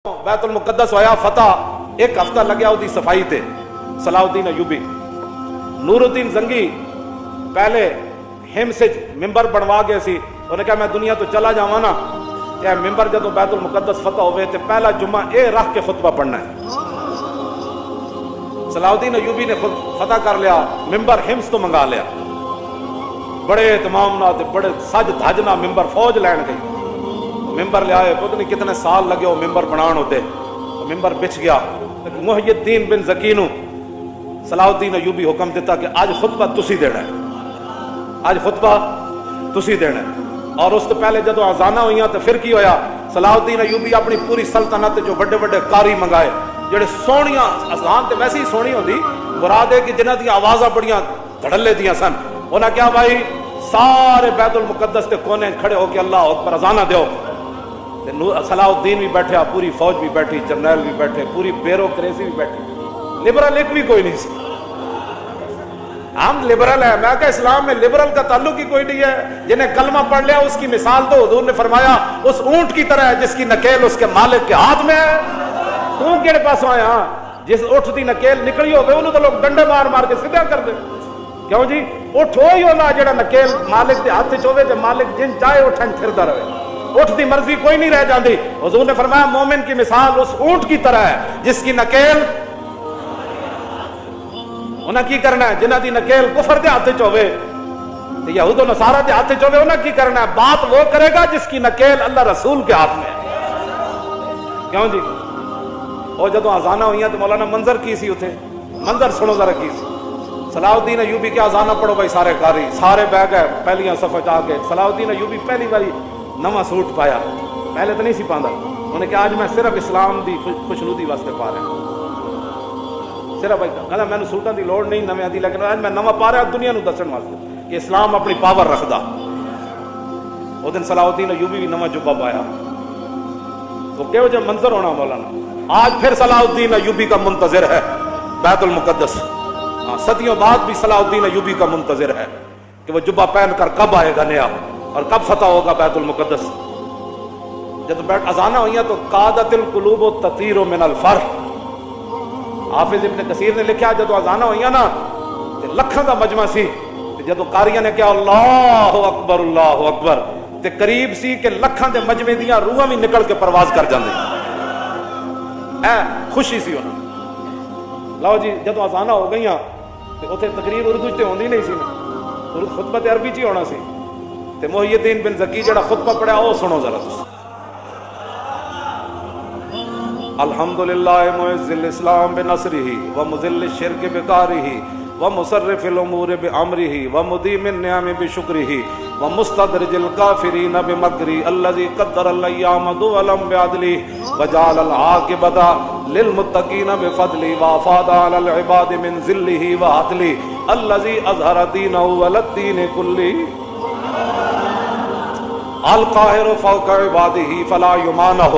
بیت المقدس ہویا فتح، ایک ہفتہ لگیا وہ صفائی تے۔ صلاح الدین ایوبی، نور الدین زنگی پہلے ہم سے ممبر بنوا گئے سی، انہوں نے کہا میں دنیا تو چلا جاواں نا، کہ ممبر جدو بیت المقدس فتح ہوئے تے پہلا جمعہ اے رکھ کے خطبہ پڑھنا ہے۔ صلاح الدین ایوبی نے خود فتح کر لیا، ممبر ہمس تو منگا لیا، بڑے اہتمام نہ بڑے سج دھجنا ممبر فوج لین گئی، ممبر لے آئے، پتہ نہیں کتنے سال لگے وہ ممبر بنان ہوتے، ممبر بچ گیا۔ محی الدین بن زکینو صلاح الدین ایوبی حکم دیتا کہ آج خطبہ تسی دینا ہے، آج خطبہ تسی دینا ہے۔ اور اس تو پہلے جدو آزانہ ہوئیاں تو پھر کی ہویا، صلاح الدین ایوبی اپنی پوری سلطنت جو بڑے بڑے قاری منگائے، جڑے سونیاں اذان تے ویسے ہی سونی ہوندی، مراد ہے کہ جنہاں دی آوازاں بڑیاں دھڑلے دیاں سن، انہاں کیا بھائی سارے بیت المقدس کے کونے کھڑے ہو کے اللہ اکبر اذانہ دیو۔ صلاح الدین بھی بیٹھا، پوری فوج بھی بیٹھی، جنرل بھی بیٹھے، پوری بیوروکریسی بھی بیٹھی، لبرل ایک بھی کوئی نہیں سی۔ ہم لبرل ہیں، میں کہا اسلام میں لبرل کا تعلق ہی کوئی نہیں ہے۔ جنہیں کلمہ پڑھ لیا اس کی مثال تو حضور نے فرمایا اس اونٹ کی طرح ہے جس کی نکیل اس کے مالک کے ہاتھ میں ہے۔ تو کہڑے پاس آیا، جس اٹھ دی نکیل نکلی ہوگی انہوں تو لوگ ڈنڈے مار مار کے سیدھا کر دے۔ کیوں جی اٹھ ہوئی ہونا جڑا نکیل مالک کے ہاتھ چوے تے مالک جن چاہے اٹھن پھردا رہے، اٹھ دی مرضی کوئی نہیں رہ جاندی۔ حضور نے فرمایا مومن کی مثال اس اونٹ کی طرح ہے جس کی نکیل، انہاں کی کرنا ہے جنہاں دی نکیل کفر دے ہاتھ چوے تے یہود و نصارہ دے ہاتھ چوے، انہاں کی کرنا ہے بات وہ کرے گا جس کی نکیل اللہ رسول کے ہاتھ میں ہے۔ کیوں جی اور جدو آزانہ ہوئیاں تو مولانا منظر کی سی اتھے، منظر سنو ذرا کی سی۔ صلاح الدین ایوبی کے آزانہ پڑھو بھائی، سارے قاری سارے بہ گئے پہلیاں صفحے جا کے۔ صلاح الدین ایوبی پہلی باری نواں سوٹ پایا، پہلے تو نہیں سی پاندا، انہوں نے کہا آج میں صرف اسلام دی خوشنودی واسطے پا رہا ہوں، صرف بھائی کہا میں نے سوٹاں دی لوڑ نہیں نویں دی، لیکن آج میں نواں پا رہا دنیا نو دسن واسطے کہ اسلام اپنی پاور رکھدا۔ وہ دن صلاح الدین ایوبی بھی نواں جبہ پایا، تو کہو جو منظر ہونا مولانا۔ آج پھر صلاح الدین ایوبی کا منتظر ہے بیت المقدس، صدیوں بعد بھی صلاح الدین ایوبی کا منتظر ہے کہ وہ جبہ پہن کر کب آئے گا نیا اور کب فتح ہوگا بیت المقدس۔ جب اذانہ ہوئیاں تو قادت القلوب تطیر من الفرح، حافظ ابن کثیر نے لکھا جب اذانہ ہوئیاں نا لکھاں دا مجمع سی، جب قاریاں نے کہا اللہ اکبر اللہ اکبر تے قریب سی کہ لکھاں دے مجمع دیاں روحاں بھی نکل کے پرواز کر جاندے، اے خوشی سی انہاں۔ لو جی جب اذانہ ہو گئیاں تے اوتھے تقریر اردو تے ہوندی نہیں سی نا، خطبہ تے عربی چ ہونا سی، تے محی الدین بن زکی جڑا خطبہ پڑھا وہ سنو ذرا تسی۔ الحمدللہ معز الاسلام بنصرہ ومذل الشرک بقارہ ومصرف الامور بامرہ ومدیم النعم بشکرہ ومستدرج الکافرین بمکرہ الذی قدر الایام دولا بعدلہ وجعل العاقبۃ للمتقین بفضلہ وافاض علی العباد من ذلہ وعدلہ الذی اظہر دینہ علی الدین کلہ القاہر فوق عبادہ فلا یمانہ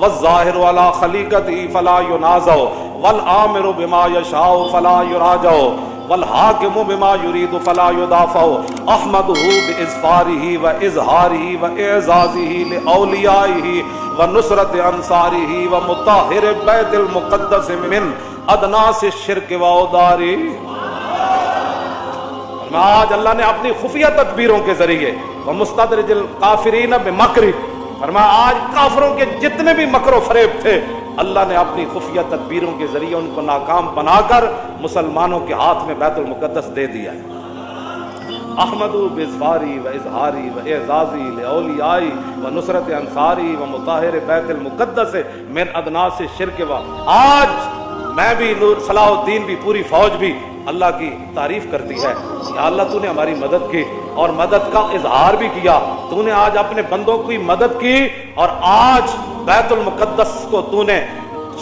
والظاہر علی خلیقتہ فلا ینازع والآمر بما یشاء فلا یراجع والحاکم بما یرید فلا یدافع احمدہ باظفارہ واظہارہ واعزازہ لاولیائہ ونصرت انصارہ ومطہر بیت المقدس من ادناس الشرک واودارہ۔ آج اللہ نے اپنی خفیہ تدبیروں کے ذریعے ومستدرج الکافرین بمکرہ، فرمایا آج کافروں کے جتنے بھی مکر و فریب تھے اللہ نے اپنی خفیہ تدبیروں کے ذریعے ان کو ناکام بنا کر مسلمانوں کے ہاتھ میں بیت المقدس دے دیا ہے۔ احمد باظفاری و اظہاری و اعزازی لاولیائی و نصرت انصاری و مطہر بیت المقدس من ادناس الشرک و۔ آج میں بھی صلاح الدین بھی پوری فوج بھی اللہ کی تعریف کرتی ہے، یا اللہ تو نے ہماری مدد کی اور مدد کا اظہار بھی کیا، تو نے آج اپنے بندوں کی مدد کی اور آج بیت المقدس کو تو نے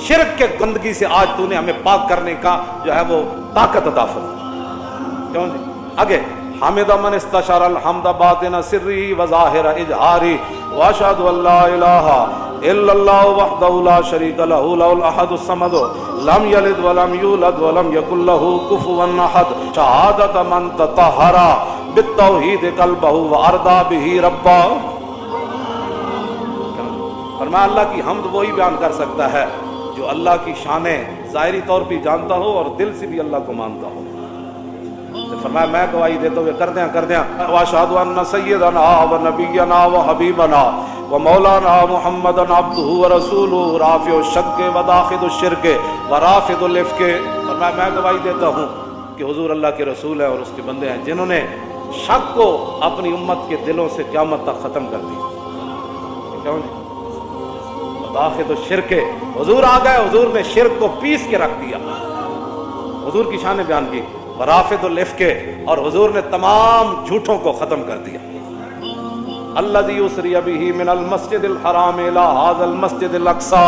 شرک کے گندگی سے آج تو نے ہمیں پاک کرنے کا جو ہے وہ طاقت عطا فرمائی۔ کیوں جی آگے حامد من استشار الحمد باطن سری و ظاہر اجہاری واشہد ان لا الہ الا اللہ وحدہ لا شریک لہ لہ الاحد الصمد لم یلد ولم یولد ولم یکن لہ کفوا احد شہادت من تطہر بالتوحید قلبہ وارضى به ربا۔ فرمایا اللہ کی حمد وہی بیان کر سکتا ہے جو اللہ کی شانیں ظاہری طور پہ جانتا ہو اور دل سے بھی اللہ کو مانتا ہو. تو فرمایا میں گواہی دیتے ہوئے کر دیں واشهد ان سیدنا و نبینا و حبیبنا و مولانا محمدن عبدہ و رسولہ رافع الشک و داخل الشرک و رافع الافک. فرمایا میں گواہی دیتا ہوں کہ حضور اللہ کے رسول ہیں اور اس کے بندے ہیں جنہوں نے شک کو اپنی امت کے دلوں سے قیامت تک ختم کر دی. کیوں جی؟ داخل الشرک، حضور آ گئے، حضور نے شرک کو پیس کے رکھ دیا، حضور کی شان بیان کی. ورافض الافک، اور حضور نے تمام جھوٹوں کو ختم کر دیا. الذی اسری بہ من المسجد الحرام الی ھذا المسجد الاقصی،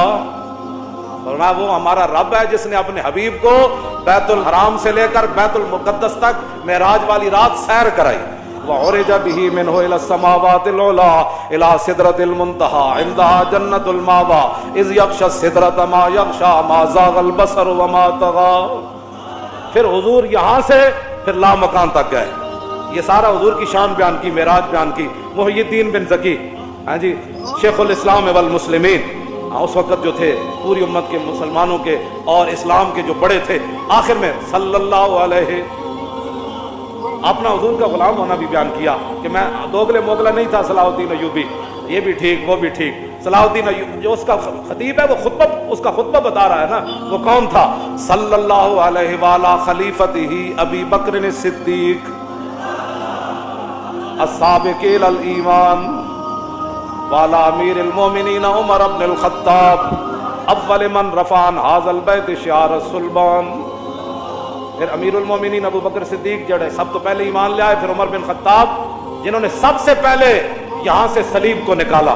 فرمایا وہ ہمارا رب ہے جس نے اپنے حبیب کو بیت الحرام سے لے کر بیت المقدس تک معراج والی رات سیر کرائی. وعرج به منه الى السماوات العلى الى سدرة المنتهى عندها جنة المأوى اذ يغشى السدرة ما يغشى ما زاغ البصر وما طغى. پھر حضور یہاں سے پھر لامکان تک گئے. یہ سارا حضور کی شان بیان کی، معراج بیان کی. محی الدین بن زکی، ہاں جی، شیخ الاسلام والمسلمین، اس وقت جو تھے پوری امت کے مسلمانوں کے اور اسلام کے جو بڑے تھے، آخر میں صلی اللہ علیہ، اپنا حضور کا غلام ہونا بھی بیان کیا کہ میں دوگلے موگلا نہیں تھا. صلاح الدین ایوبی، یہ بھی ٹھیک وہ بھی ٹھیک. صلاح الدین ایوبی جو اس کا خطیب ہے، وہ خطبہ، اس کا خطبہ بتا رہا ہے نا، وہ کون تھا؟ صلی اللہ علیہ وآلہ خلیفتہ ابی بکر الصدیق السابق الی الایمان وعلی امیر المومنین عمر بن الخطاب اول من رفع عن ھذا البیت شعار الصلبان. پھر امیر المومنین ابو بکر صدیق جڑے سب تو پہلے ایمان لے آئے، پھر عمر بن خطاب جنہوں نے سب سے پہلے یہاں سے صلیب کو نکالا.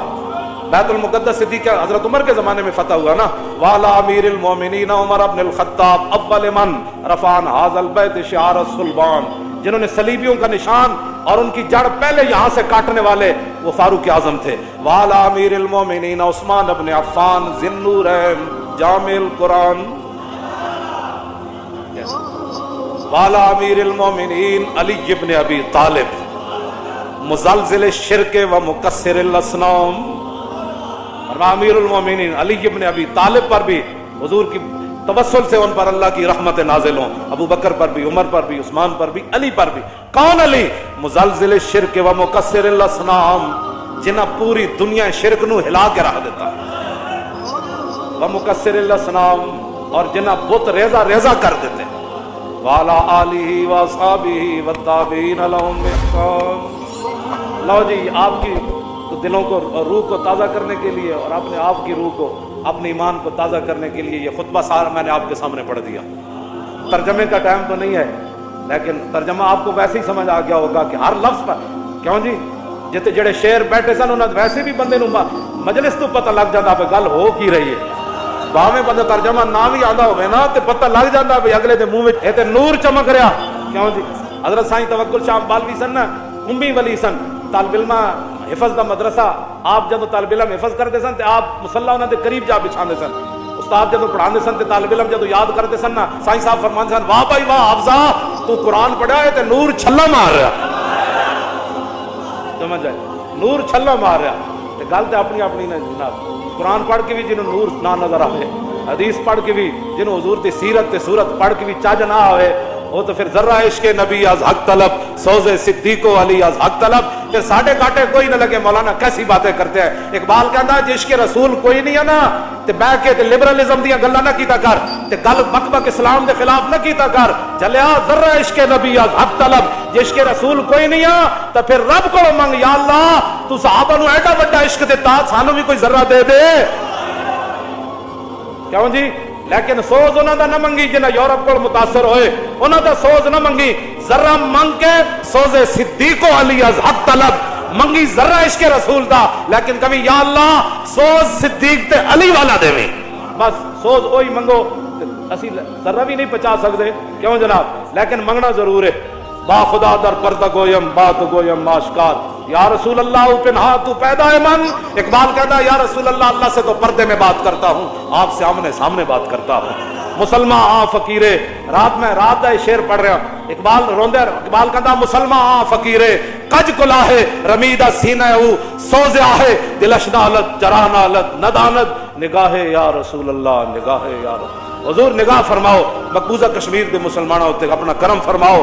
بیت المقدس صدیق حضرت عمر کے زمانے میں فتح ہوا نا. والا امیر المومنین عمر بن الخطاب اول من رفع عن ھذا البیت شعار الصلبان، جنہوں نے صلیبیوں کا نشان اور ان کی جڑ پہلے یہاں سے کاٹنے والے وہ فاروق اعظم تھے. والا امیر المومنین عثمان بن عفان ذی النورین جامع القرآن. والا امیر المومنین علی بن ابی طالب مزلزل الشرک و مکسر الاصنام. اور امیر المومنین علی بن ابی طالب پر بھی حضور کی توسل سے ان پر اللہ کی رحمت نازل ہوں. ابو بکر پر بھی، عمر پر بھی، عثمان پر بھی، علی پر بھی. کون علی؟ مزلزل الشرک و مکسر الاصنام، جنہ پوری دنیا شرک نو ہلا کے رکھ دیتا ہے. و مکسر الاصنام، اور جنہ بت ریزہ ریزہ کر دیتے. والا آلہ و اصحابہ والتابعین لہم بإحسان. لو جی آپ کی دلوں کو، روح کو تازہ کرنے کے لیے اور اپنے آپ کی روح کو، اپنے ایمان کو تازہ کرنے کے لیے یہ خطبہ سارا میں نے آپ کے سامنے پڑھ دیا. ترجمے کا ٹائم تو نہیں ہے، لیکن ترجمہ آپ کو ویسے ہی سمجھ آ گیا ہوگا کہ ہر لفظ پر. کیوں جی؟ جتے جڑے شعر بیٹھے سن انہاں ویسے بھی بندے نوں مجلس تو پتہ لگ جاتا پہ گل ہو کی رہی ہے. باویں بندہ ترجمہ نہ بھی آندا ہوئے نا تے پتہ لگ جاتا بھی اگلے دے منہ وچ اے تے نور چمک رہا. کیوں جی؟ حضرت سائیں توکل شاہ بالوی سن نا، امی ولی سن، طالب علم حفظ دا مدرسہ. آپ جب طالب علم حفظ کرتے سن تے آپ مصلی انہاں دے قریب جا بچھاندے سن. استاد جب پڑھاندے سن تے طالب علم جب یاد کرتے سن نا، سائیں صاحب فرماندے سن واہ بھائی واہ حافظہ تو قرآن پڑھا ہے تے نور چھلا مار رہا. سمجھ آئے؟ نور چھلا مار رہا. تے گل تے اپنی اپنی نے جناب. قرآن پڑھ کے بھی جنہوں نور نہ نظر آئے، حدیث پڑھ کے بھی جنہوں حضور دی سیرت تے صورت پڑھ کے بھی چاج نہ آئے، وہ تو پھر ذرہ عشق نبی از حق طلب، سوز صدیق و علی از حق طلب. پھر ساڑھے کاٹے کوئی نہ لگے مولانا کیسی باتیں کرتے ہیں. اقبال کہتا ہے جس کے رسول کوئی نہیں ہے نا تے بہ کے تے لبرلزم دیاں گلاں نہ کیتا کر تے گل بک بک اسلام دے خلاف نہ کیتا کر. چلیا ذرہ عشق نبی از حق طلب، جس کے رسول کوئی نہیں ہے تو پھر رب کو منگ یا اللہ تو صحابہ نو ایڈا بڑا عشق دیتا سانو بھی کوئی ذرہ دے دے. کیوں جی؟ لیکن سوز انہوں دا نہ منگی جنہ یورپ کو متاثر ہوئے، انہوں دا سوز نہ منگی. ذرہ منگ کے سوز صدیق و علی از حق طلب منگی، ذرہ عشق رسول دا، لیکن کبھی یا اللہ سوز صدیق تے علی والا دے میں بس سوز وہی منگو. اسی ذرہ بھی نہیں پچا سکتے. کیوں جناب؟ لیکن منگنا ضرور ہے. با خدا در پردہ گویم بات گویم ماشکار، یا رسول اللہ پنہا تو پیدا ہے من. اقبال کہتا ہے یا رسول اللہ، اللہ سے تو پردے میں بات کرتا ہوں، آپ سے آمنے سامنے بات کرتا ہوں. مسلمان آ فقیرے. رات دا شعر پڑھ رہا اقبال روندے. اقبال کہندا مسلمان آ فقیرے کج کلاہے رمیدہ سینہ او سوزیا ہے دلش نالت جرا نالت ندانت نگاہ یا رسول اللہ نگاہ یا رسول. حضور نگاہ فرماؤ مقبوضہ کشمیر دے مسلمانوں تے اپنا کرم فرماؤ,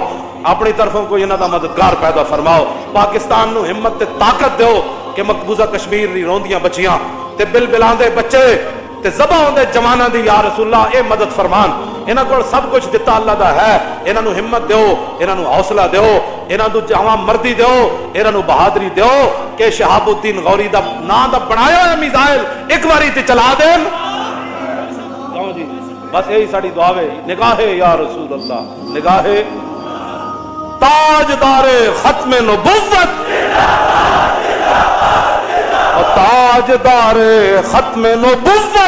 اپنی طرفوں کوئی انہاں دا مددگار پیدا فرماؤ. پاکستان نو ہمت تے طاقت دیو کہ مقبوضہ کشمیر دی روندیاں بچیاں تے بلاندے بچے تے ذبح ہوندے جواناں دی یا رسول اللہ اے مدد فرمان. انہاں کول سب کچھ دتا اللہ دا ہے, انہاں نو ہمت دیو, انہاں نو حوصلہ دیو, انہاں نو جوان مردی دیو, انہاں نو بہادری دیو کہ شہاب الدین غوری دا نام دا بنایا ہے میزائل ایک باری تے چلا دین. کیوں جی بس یہی ساری دعا ہے. نگاہ یا رسول اللہ نگاہ تاجدار ختم نبوت تاجدار ختم نبوت